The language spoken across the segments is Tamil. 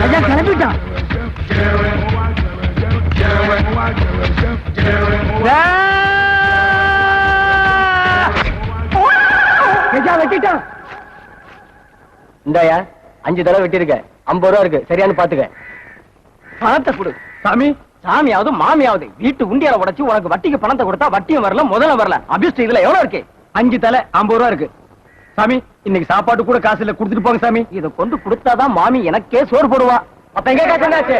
ஐயா கிளம்பிட்டான். வெட்டிட்டான். இந்தாயா 5 தடவை வெட்டிருக்க, 50 ரூபா இருக்கு, சரியானு பாத்துக்க. பணத்தை கொடு சாமி. சாமியாவது மாமியாவது வீட்டு உண்டியால உடைச்சு உனக்கு வட்டிக்கு பணத்தை கொடுத்தா வட்டியும் வரல முதல்ல வரல. அபிஷ்ட இதுல எவ்வளவு இருக்கு? 5 தலை 50 ரூபா இருக்கு சாமி. இன்னைக்கு சாப்பாடு கூட காசு இல்ல, கொடுத்துட்டு போங்க சாமி. இதை கொண்டு கொடுத்தாதான் மாமி எனக்கே சோறு போடுவா. அப்ப எங்க காசு?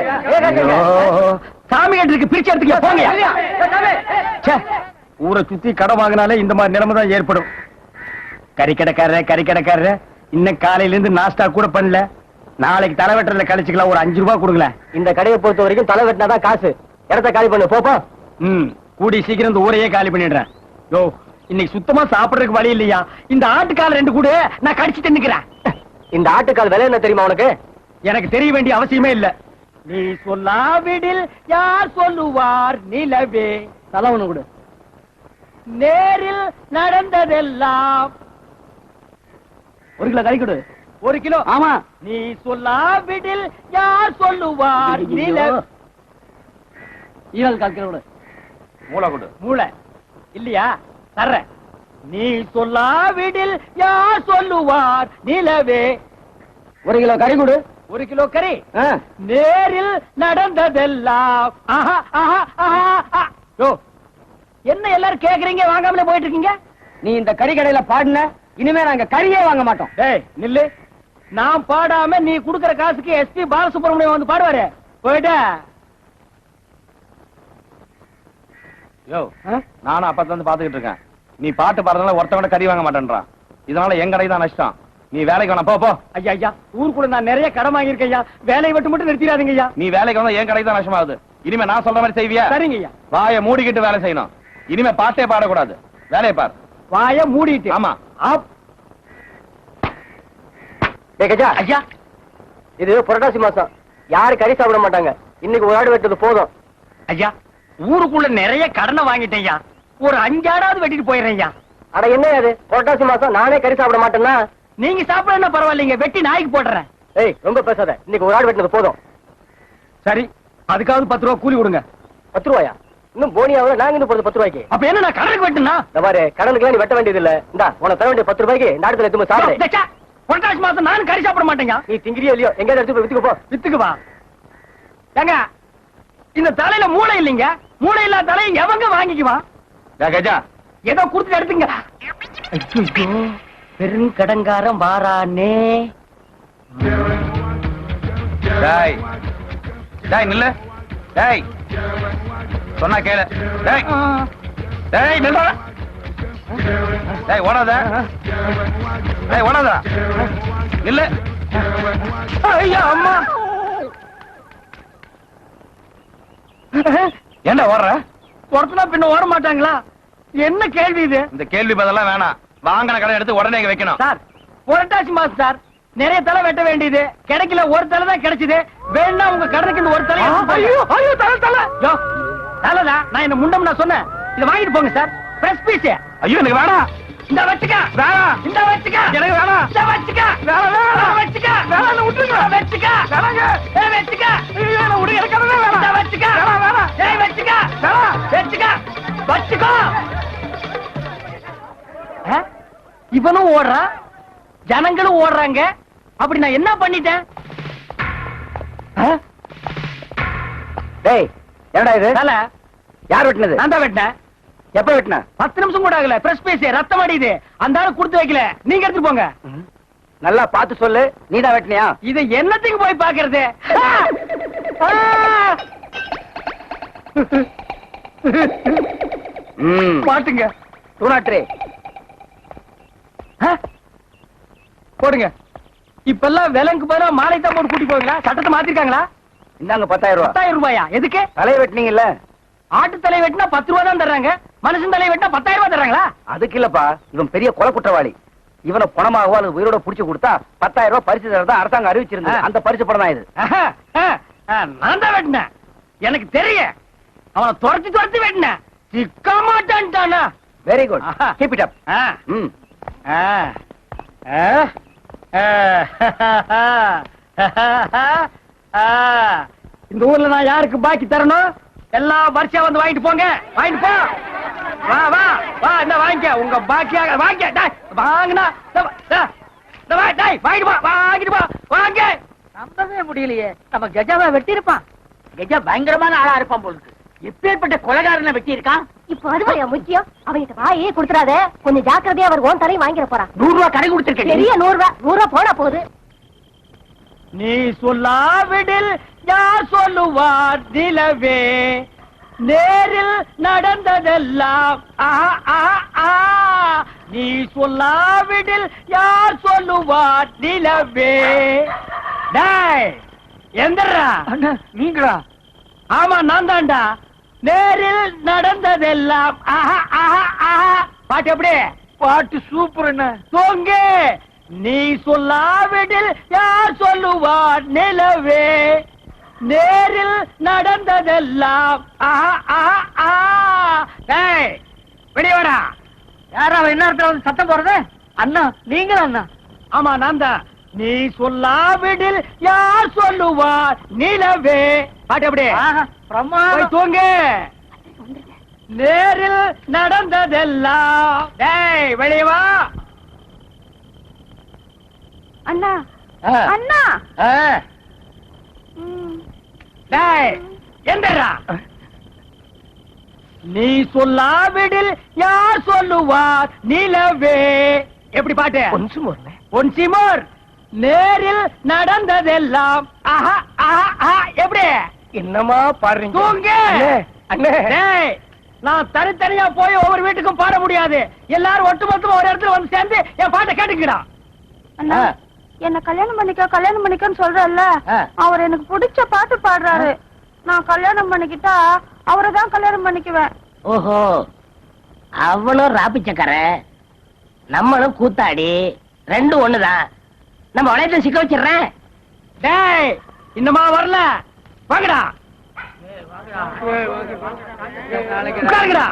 சாமி கேட்டு பிரிச்சு எடுத்துக்க போங்க. ஊரை சுத்தி கடை வாங்கினாலே இந்த மாதிரி நிலைமை தான் ஏற்படும். கறிக்கடைக்காரர இன்னும் காலையில இருந்து நாஸ்டா கூட பண்ணல. நாளைக்கு தலை வெட்டல கழிச்சுக்கலாம். ஒரு 5 ரூபாய் கொடுங்களேன். இந்த கடையை பொறுத்த வரைக்கும் தலை வெட்டினாதான் காசு. இடத்த காலி பண்ணு போப்பா. கூடி சீக்கிரம் இந்த ஊரையே காலி பண்ணிடுறேன். யோ இன்னைக்கு சுத்தமா சாப்பிடறதுக்கு வழி இல்லையா? இந்த ஆட்டுக்கால் 2 கூட நான் கடிச்சு தின்னுக்கிறேன். இந்த ஆட்டுக்கால் விலை என்ன தெரியுமா உனக்கு? எனக்கு தெரிய வேண்டிய அவசியமே இல்ல. நீ சொல்லாவிடில் யார் சொல்லுவார் நிலவே. தலை ஒண்ணு கூட. நேரில் நடந்ததெல்லாம் 1 கிலோ கறி கொடு. 1 கிலோ. ஆமா. நீ சொல்லாவிடில் யார் சொல்லுவார் நிலவே. ஈரல் 1/4 கிலோ கொடு. மூளை கொடு. மூளை இல்லையா? தர்ற. நீ சொல்லாவிடில் யார் சொல்லுவார் நிலவே. 1 கிலோ கறி கொடு. 1 கிலோ கறி. நேரில் நடந்ததெல்லாம். என்ன எல்லாரும் கேக்குறீங்க, வாங்காமலே போயிட்டு இருக்கீங்க? நீ இந்த கறி கடையில பாடின, இனிமே நாங்க கறியே வாங்க மாட்டோம். டேய் நில்லு. நான் பாடாம நீ குடுக்கற காசுக்கு எஸ்பி பாலசுப்ரமணியம் வந்து பாடுவாரு. போயிட்ட. யோ நானும் அப்பத்துல இருந்து பாத்துக்கிட்டு இருக்கேன். நீ பாட்டு பாடுறதுனால ஒருத்தவங்க கறி வாங்க மாட்டேன்றான். இதனால என் கடை தான் நஷ்டம். நீ வேலைக்கு வேணா போ. ஐயா ஐயா ஊருக்குள்ள நான் நிறைய கடன் வாங்கியிருக்கேன் ஐயா. வேலையை விட்டு மட்டும் நிறுத்திடாதீங்க ஐயா. நீ வேலைக்கு வந்தா என் கடை தான் நஷ்டமாகுது. இனிமே நான் சொல்ற மாதிரி செய்வியா? சரிங்க ஐயா. வாயை மூடிக்கிட்டு வேலை செய்யணும். இனிமே பாட்டே பாடக்கூடாது. வேலையை பார். வாயை மூடிட்டு. ஆமா. ஐயா இது புரட்டாசி மாசம். யாரு கறி சாப்பிட மாட்டாங்க. இன்னைக்கு ஒரு ஆடு வெட்டது போதும். ஐயா ஊருக்குள்ள நிறைய கடனை வாங்கிட்டேன் ஐயா. ஒரு 5 ஆடாவது வெட்டிட்டு போயிடுறேன் ஐயா. அட என்ன அது புரட்டாசி மாசம் நானே கறி சாப்பிட மாட்டேன்னா? நீங்க சாப்பிட பரவாயில்லைங்க, வெட்டி நாய்க்கு போடுறேன். ஏய் ரொம்ப பேசாத. இன்னைக்கு ஒரு ஆடு வெட்டினது போதும். சரி அதுக்காவது 10 ரூபா கூலி கொடுங்க. 10 ரூபாயா? இன்னும் போனியாவில் நாங்க இன்னும் 10 ரூபாய்க்கு. அப்ப என்ன நான் கடனுக்கு வெட்டுனா? பாரு கடனுக்கு நீ வெட்ட வேண்டியது இல்ல. இந்தா உனக்கு தர வேண்டிய 10 ரூபாய்க்கு இந்த ஆடுல எடுத்து சாப்பிடு. புரட்டாசி மாசம் நானும் கறி சாப்பிட மாட்டேங்க. நீ திங்கிறியோ இல்லையோ எங்கேயாவது எடுத்து வித்துக்கு போ. வித்துக்கு வா. ஏங்க இந்த தலையில மூளை இல்லைங்க. மூளை இல்லாத தலையை எவங்க வாங்கிக்குவான்? ஏதோ கொடுத்துட்டு எடுத்துங்க. ஐயோ பெருங்கடங்காரம் வாரானே. டேய் டேய் நில்லு. டேய் சொன்னா கேளு. டேய் டேய் நில்லுடா. டேய் ஓடாத. டேய் ஓடாத. நில்லு. ஐயா அம்மா. என்ன ஓடுற? பொறுத்துனா பின்ன ஓட மாட்டாங்களா? என்ன கேள்வி இது? இந்த கேள்வி பதிலெல்லாம் வேணாம். வாங்கின கடை எடுத்து உடனே இங்க வைக்கணும். சார் புரட்டாசி மாசம் சார். நிறைய தலை வெட்ட வேண்டியது. கிடைக்கல, ஒரு தலை தான் கிடைச்சது. வேணா உங்க கடனுக்கு இந்த ஒரு தலை. ஐயோ ஐயோ தலை தலை. யோ தலைதான். நான் என்ன முண்டம் நான் சொன்னேன். இத வாங்கிட்டு போங்க சார். Press piece. ஐயோ எனக்கு வேணாம். இந்த வச்சுக்க. வேணாம். இந்த வச்சுக்க. எனக்கு வேணாம். இந்த வச்சுக்க. வேணாம் வேணாம் வச்சுக்க. வேணாம் விட்டுங்க. வச்சுக்க. வேணாங்க. ஏய் வச்சுக்க. ஐயோ நான் உடைய கடனே வேணாம். இந்த வச்சுக்க. வேணாம் வேணாம். ஏய் வச்சுக்க. வேணாம். வச்சுக்க. வச்சுக்கோ. இவனும் ஓடுறான், ஜனங்களும் ஓடுறாங்க. அப்படி நான் என்ன பண்ணிட்டேன்? டேய் என்னடா இது? தல யார் வெட்டினது? நான் தான் வெட்டினேன். எப்ப வெட்டின? 10 நிமிஷம் கூட ஆகல. பிரஸ் பீஸ் ரத்தம் அடியுது. அந்த ஆளு கொடுத்து வைக்கல. நீங்க எடுத்து போங்க. நல்லா பார்த்து சொல்லு. நீதான் வெட்டினியா? இது என்னத்துக்கு போய் பாக்குறது? பாட்டுங்க. டூனாட்ரே போடுங்க. இப்பெல்லாம் விலங்கு பதிலா மாலை தான் போட்டு கூட்டி போவீங்களா? சட்டத்தை மாத்திருக்காங்களா? இந்தாங்க 10,000 ரூபாய். 10,000 ரூபாயா? எதுக்கு? தலை வெட்டினீங்கல்ல. ஆட்டு தலை வெட்டினா 10 ரூபாய் தான் தர்றாங்க. மனுஷன் தலை வெட்டினா 10,000 ரூபாய் தர்றாங்களா? அதுக்கு இல்லப்பா, இவன் பெரிய கொலை குற்றவாளி. இவனை பணமாகவோ அல்லது உயிரோட புடிச்சு கொடுத்தா 10,000 ரூபாய் பரிசு தரதா அரசாங்கம் அறிவிச்சிருந்தது. அந்த பரிசு படம் தான் இது. நான் தான் வெட்டினேன். எனக்கு தெரியும். அவனை துரத்தி துரத்தி வெட்டினேன். சிக்க மாட்டான்டானா. Very good. Keep it up. இந்த ஊர்ல நான் யாருக்கு பாக்கி தரணும்? எல்லாம் வரிசையா வந்து வாங்கிட்டு போங்க. வாங்கிட்டு போ. வா வா வா, என்ன வாங்கிக்க உங்க பாக்கியாக வாங்கிக்க. டேய் வாங்குனா வாங்கிட்டு போ, வாங்கிட்டு போ, வாங்க. நம்பவே முடியலையே, நம்ம கஜாவை வெட்டி இருப்பான். கஜா பயங்கரமான ஆளா இருப்பான் போல இருக்கு. எப்பேற்பட்ட கொலைகாரனை வெட்டி இருக்கான். இப்போ அதுவா முக்கியம்? அவங்கிட்ட வாயே கொடுத்துறாத, கொஞ்சம் ஜாக்கிரதையா அவர் ஓன் தலையும் வாங்கிட போறான். 100 ரூபாய் கடை கொடுத்திருக்கேன். பெரிய 100 ரூபாய் போனா போகுது. நீ சொல்லாவிடில் யார் சொல்லுவார் நிலவே, நேரில் நடந்ததெல்லாம் நீ சொல்லாவிடில் யார் சொல்லுவார் நிலவே. டேய் எந்தரா நீங்களா? ஆமா நான் தான்டா. நேரில் நடந்ததெல்லாம் பாட்டு எப்படி? பாட்டு சூப்பர். என்ன தூங்கு. நீ சொல்லாவிடில் யார் சொல்லுவார் நிலவே, நேரில் நடந்ததெல்லாம் வெளியவரா. யாரா இன்னொருத்தர் வந்து சத்தம் போறது? அண்ணா நீங்களா? அண்ணா ஆமா நான் தான். நீ சொல்லாவிடில் யார் சொல்லுவார் நிலவே. பாட்டு எப்படி? போய் தூங்கு. நேரில் நடந்ததெல்லாம். டேய் வெளிய வா. அண்ணா அண்ணா டேய் எந்தரா? நீ சொல்லாவிடில் யார் சொல்லுவார் நிலவே. எப்படி பாட்டு? ஒன்சிமோர். நேரில் நடந்ததெல்லாம் எப்படி? என்னமா பாடுறீங்க? தூங்க. டேய் நான் தனித்தனியா போய் ஒவ்வொரு வீட்டுக்கும் பாட முடியாது. எல்லாரும் ஒட்டுமொத்தமா ஒரு இடத்துல வந்து சேர்ந்து என் பாட்டை கேட்டுக்கிறா. அண்ணா என்ன கல்யாணம் பண்ணிக்கன்னு சொல்றல்ல, அவர் எனக்கு பிடிச்ச பாட்டு பாடுறாரு. நான் கல்யாணம் பண்ணிக்கிட்டா அவரை தான் கல்யாணம் பண்ணிக்குவேன். ஓஹோ, அவனும் ராப்பிச்சக்கார, நம்மளும் கூத்தாடி, ரெண்டும் ஒண்ணுதான். நம்ம வளையத்தை சிக்க வச்சிடுறேன். டேய் இன்னமா வரல, வாங்கடா. உட்காருங்கடா.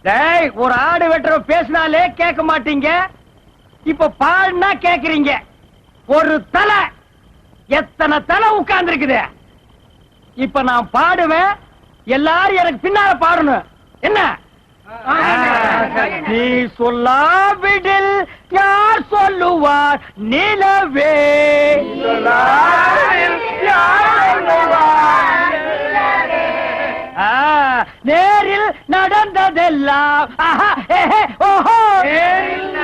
டேய் ஒரு ஆடு வெட்டுற பேசினாலே கேட்க மாட்டீங்க, இப்ப பாடுனா கேக்குறீங்க. ஒரு தலை எத்தனை தலை உட்கார்ந்து இருக்குது. இப்ப நான் பாடுவேன், எல்லாரும் எனக்கு பின்னால பாடணும். என்ன? நீ சொல்லாவிடில் யார் சொல்லுவார் நிலவே. நேரில் நடந்ததெல்லாம் ஓஹோ,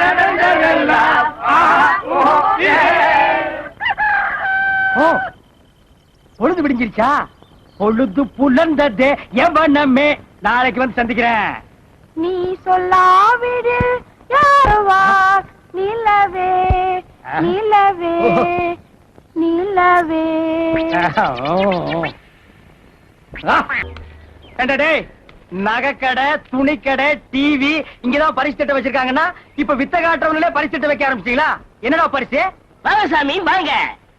நடந்ததெல்லாம் பொழுது விடிஞ்சிருச்சா? பொழுது புலர்ந்ததே எவனமே. நாளைக்கு வந்து சந்திக்கிறேன். நீ சொல்லாவிடில் யாருவார் நிலவே நிலவே நிலவே. டேய் நகைக்கடை, துணிக்கடை, டிவி இங்கதான் பரிசு திட்டம் வச்சிருக்காங்கன்னா இப்ப வித்த காட்டுறவங்களே பரிசு திட்டம் வைக்க ஆரம்பிச்சீங்களா? என்னடா பரிசு? வாங்க சாமி வாங்க,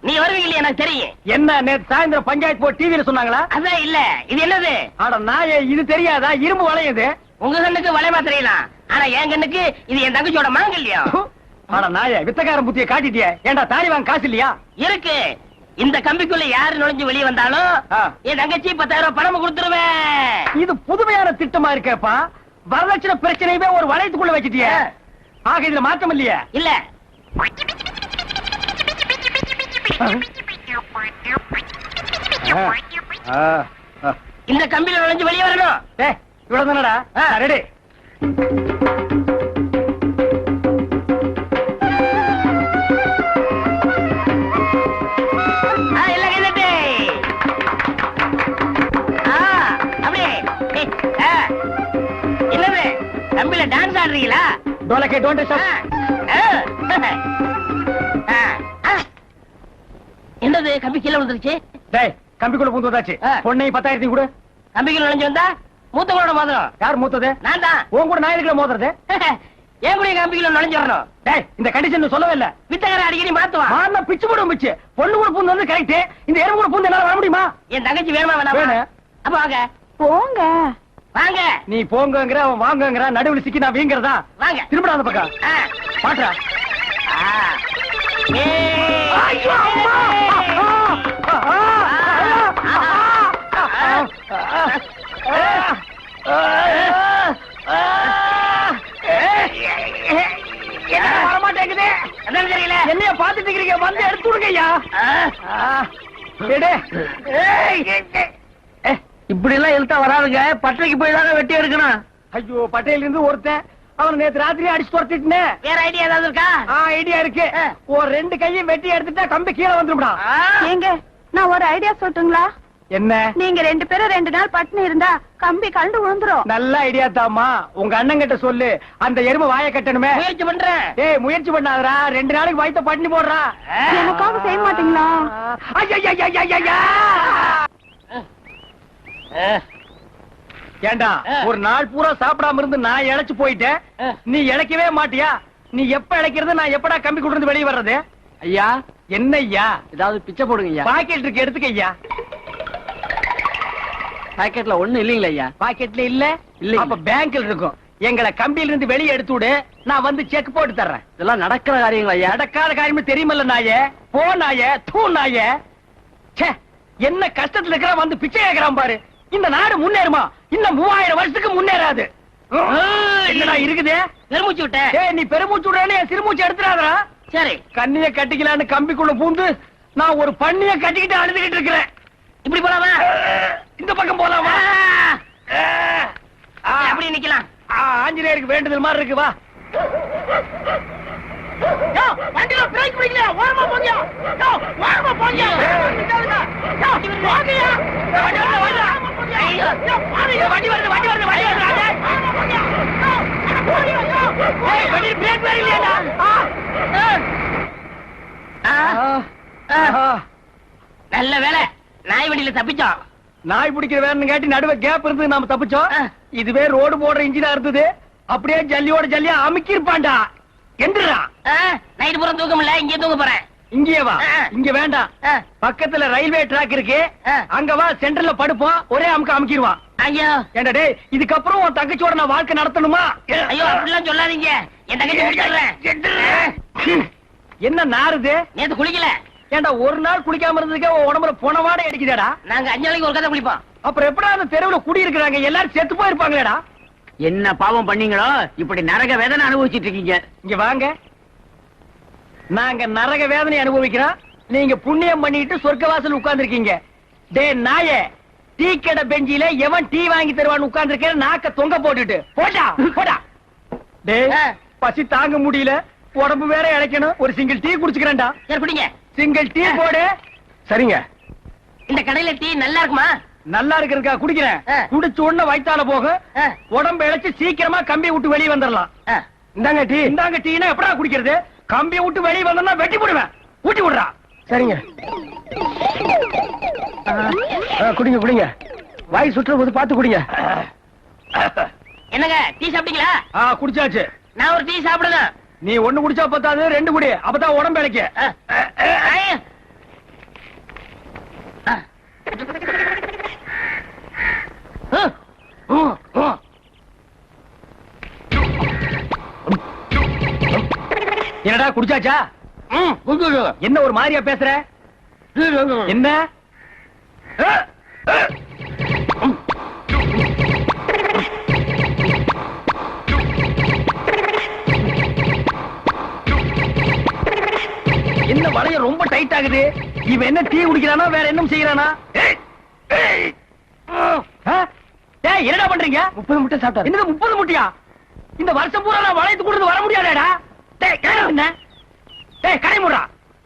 நீ வருவீங்களே எனக்கு தெரியும். என்ன நேத்து சாயந்தரம் பஞ்சாயத்து போர்டு டிவில சொன்னாங்களா? அதான் இல்ல, இது என்னது? அட நாயே, இது தெரியாதா? இரும்பு வளையுது. உங்க கண்ணுக்கு வளையமா தெரியலாம், ஆனா என் கண்ணுக்கு இது என் தங்கச்சியோட மாங்கல்யம். அட நாயே, வித்தக்காரன் புத்திய காட்டிட்டியே. ஏண்டா தாலி வாங்க காசு இல்லையா? இருக்கு. இந்த கம்பிக்குள்ள யாரு நுழைஞ்சு வெளியே வந்தாலும் என் தங்கச்சி 10,000 பணம் கொடுத்துருவேன். இது புதுமையான திட்டமா இருக்கேப்பா. வரதட்சணை பிரச்சனையுமே ஒரு வளையத்துக்குள்ள வச்சிட்டியே. ஆக இதுல மாற்றம் இல்லையே? இல்ல. இந்த கம்பியில நுழைஞ்சு வெளியே வரணும். இவ்வளவு தானடா? ரெடி. என்னது கம்பியில டான்ஸ் ஆடுறீங்களா? டோலக்கே டோன்ட் ஸ்டாப். என்னது கம்பி கீழே விழுந்துருச்சு? டேய் கம்பிக்குள்ள பூந்து வந்தாச்சு. பொண்ணை 10,000 கொடு. கம்பிக்குள்ள நுழைஞ்சு வந்தா மூத்தவங்களோட மோதிரம். யார் மூத்தது? நான் தான். உன் கூட நான் எதுக்குள்ள மோதுறது? ஏன் கூட கம்பிக்குள்ள நுழைஞ்சு வரணும்? டேய் இந்த கண்டிஷன் சொல்லவே இல்ல. வித்தகரை அடிக்கடி மாத்துவான். மாறினா பிச்சு போடும் பிச்சு. பொண்ணு கூட பூந்து வந்து கரெக்ட். இந்த எறும்பு கூட பூந்து என்னால வர முடியுமா? என் தங்கச்சி வேணுமா வேணாமா? வேணும். அப்ப வாங்க போங்க. வாங்க நீ போங்கங்கிற அவன் வாங்கங்கிற நடுவுல சிக்கி நான் வீங்கிறதா வாங்க திரும்படா அந்த பக்கம் ஆ. பாட்டுறா ஆ. ஏய். ஐயோ, அம்மா! என்ன வரமாட்டேங்குது என்னன்னு தெரியல என்னைய பாத்துட்டு இருக்கீங்க வந்து எடுத்து விடுங்க ஐயா இப்படி எல்லாம் இழுத்தா வராதுங்க பட்டறைக்கு போய் தாங்க வெட்டி எடுக்கணும். ஐயோ பட்டையில இருந்து ஒருத்தன் அவன் நேத்து ராத்திரி அடிச்சு துரத்திட்டேன். வேற ஐடியா ஏதாவது இருக்கா ஐடியா இருக்கு. ஒரு 2 கையும் வெட்டி எடுத்துட்டா கம்பி கீழே வந்துடும்டா. ஏங்க நான் ஒரு ஐடியா சொல்லட்டுங்களா? என்ன நீங்க 2 பேரும் 2 நாள் பட்டினி இருந்தா கம்பி கண்டு விழுந்துரும். நல்ல ஐடியா தாமா. உங்க அண்ணன் கிட்ட சொல்லு அந்த எருமை வாயை கட்டணுமே. முயற்சி பண்றேன் ஏய் முயற்சி பண்ணாதடா 2 நாளைக்கு வயித்த பட்டினி போடுறா. எனக்காக செய்ய மாட்டீங்களா? ஐயா ஏண்டா ஒரு நாள் பூரா சாப்பிடாம இருந்து நான் இழைச்சு போயிட்டேன். நீ இழைக்கவே மாட்டியா? நீ எப்ப இழைக்கிறது நான் எப்படா கம்பி கொண்டு வந்து வெளியே வர்றது? ஐயா என்ன ஐயா ஏதாவது பிச்சை போடுங்க ஐயா. பாக்கெட் இருக்கு எடுத்துக்க ஐயா. பாக்கெட்ல ஒண்ணு இல்லீங்களா ஐயா? பாக்கெட்ல இல்ல இல்லைங்க. அப்ப பேங்க்ல இருக்கும். எங்களை கம்பியில இருந்து வெளியே எடுத்து விடு, நான் வந்து செக் போட்டு தர்றேன். இதெல்லாம் நடக்கிற காரியங்களா ஐயா? நடக்காத காரியமே தெரியுமல்ல நாயே. போ நாயே தூ நாயே. ச்சே என்ன கஷ்டத்துல இருக்கிற வந்து பிச்சை கேக்குறான் பாரு. இந்த நாடு முன்னேறுமா? இன்னும் 3000 வருஷத்துக்கு முன்னேறாது. என்னடா இருக்குது? பெருமூச்சு விட்டேன் ஏய் நீ பெருமூச்சு விடுறேன்னு என் சிறுமூச்சு எடுத்துறாதடா. சரி கண்ணிய கட்டிக்கலான்னு கம்பிக்குள்ள பூந்து நான் ஒரு பண்ணிய கட்டிக்கிட்டு அழுதுகிட்டு இருக்கிறேன். இப்படி போலாமா இந்த பக்கம் போலாமா? அப்படி நிக்கலாம் ஆஞ்சநேயருக்கு வேண்டுதல் மாதிரி இருக்கு வா. வண்டியில பிரேக் பிடிக்கல ஓரமா போங்க. ஓரமா போங்க. வண்டி வருது வண்டி வருது வண்டி வருது. வண்டி பிரேக் வேற இல்லையாடா? நல்ல வேலை நாய் வண்டியில தப்பிச்சோம். நாய் பிடிக்கிற வேணும்னு கேட்டி நடுவே கேப் இருந்து நாம தப்பிச்சோம். இதுவே ரோடு போடுற இன்ஜினா இருந்தது அப்படியே ஜல்லியோட ஜல்லியா அமுக்கி இருப்பான்டா. எந்திரா நைட்டு பூரா தூக்கம் இல்ல இங்கே தூங்க போறேன். இங்கே வா. இங்க வேண்டாம் பக்கத்துல ரயில்வே ட்ராக் இருக்கு. அங்க வா சென்டர்ல படுப்போம். ஒரே அமுக்க அமுக்கிடுவான். ஐயோ ஏண்டா டேய் இதுக்கப்புறம் உன் தங்கச்சியோட நான் வாழ்க்கை நடத்தணுமா? ஐயோ அப்படிலாம் சொல்லாதீங்க. என் தங்கச்சி முடிச்சிடுறேன். என்ன நாருது? நேத்து குளிக்கல. ஏண்டா ஒரு நாள் குளிக்காம இருந்ததுக்கே உன் உடம்புல பொணவாடை அடிக்குதாடா? நாங்க 5 நாளைக்கு ஒரு கதை குளிப்போம். அப்புறம் எப்படா அந்த தெருவுல குடி இருக்கிறாங்க எல்லாரும் செத்து போயிருப்பாங்களேடா? என்ன பாவம் பண்ணீங்களோ இப்படி நரக வேதனை அனுபவிச்சிட்டு இருக்கீங்க. இங்க வாங்க. நாங்க நரக வேதனை அனுபவிக்கிறோம். நீங்க புண்ணியம் பண்ணிட்டு சொர்க்க வாசல் உட்கார்ந்து இருக்கீங்க. டே நாயே டீ கடை பெஞ்சில எவன் டீ வாங்கி தருவான்னு உட்கார்ந்து இருக்க நாக்க தொங்க போட்டுட்டு போடா போடா. டே பசி தாங்க முடியல உடம்பு வேற இழைக்கணும். ஒரு சிங்கிள் டீ குடிச்சுக்கிறேன்டா. சரி குடிங்க. சிங்கிள் டீ போடு. சரிங்க. இந்த கடையில டீ நல்லா இருக்குமா? நல்லா இருக்கிறதுக்கா குடிக்கிறேன். குடிச்ச உடனே வயித்தால போகும். உடம்பு இழைச்சு சீக்கிரமா கம்பியை விட்டு வெளியே வந்துடலாம். இந்தாங்க டீ. இந்தாங்க டீனா எப்படா குடிக்கிறது? கம்பியை விட்டு வெளியே வந்தா வெட்டி போடுவேன். ஊட்டி விடுறா. சரிங்க குடிங்க குடிங்க. வாய் சுற்றுற போது பார்த்து குடிங்க. என்னங்க டீ சாப்பிட்டீங்களா? குடிச்சாச்சு. நான் ஒரு டீ சாப்பிடுறேன். நீ 1 குடிச்சா பத்தாது 2 குடி. அப்பதான் உடம்பு இழைக்க. என்னடா குடிச்சாச்சா? என்ன ஒரு மாதிரியா பேசுற? என்ன என்ன வளைய ரொம்ப டைட் ஆகுது. இவன் என்ன டீ குடிக்கிறானா வேற என்ன செய்யறானா? என்னடா பண்றீங்க? 30 முட்டை சாப்பிட்டாரு. என்னது 30 முட்டையா? இந்த வருஷம் பூரா நான் வளையத்து கொடுத்து வர முடியாதேடா. டேய் கடை என்ன? டேய் கடை மூடுறா.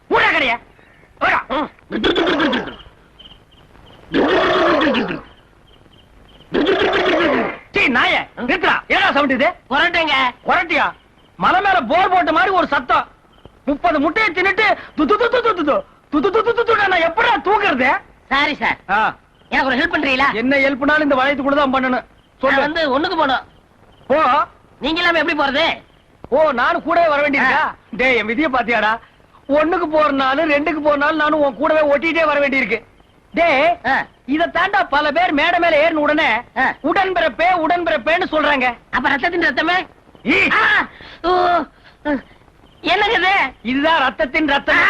மூடா கடைய. ஓடா. டீ நாயே நிறுத்துடா. என்னடா சவுண்ட் இது? கொரட்டேங்க. கொரட்டியா? மலை மேல போர் போட்ட மாதிரி ஒரு சத்தம். 30 முட்டையை தின்னுட்டு நான் எப்படா தூக்குறது? Sorry sir. எனக்கு ஒரு ஹெல்ப் பண்றீங்களா? என்ன ஹெல்ப்னாலும் இந்த வளையத்து கூட தான் பண்ணணும். நான் சொல்லு. வந்து ஒண்ணுக்கு போனோம். போ. நீங்க இல்லாம எப்படி போறது? ஓ நானும் கூடவே வர வேண்டியிருக்கா? டேய் என் விதிய பாத்தியாடா? 1க்கு போறனாலும் 2க்கு போறனாலும் நானும் உன் கூடவே ஒட்டிட்டே வர வேண்டியிருக்கு. டேய் இத தாண்டா பல பேர் மேடை மேல ஏறின உடனே உடன்பிறப்பே உடன்பிறப்பேன்னு சொல்றாங்க. அப்ப ரத்தத்தின் ரத்தமே என்னங்க இது? இதுதான் ரத்தத்தின் ரத்தம்.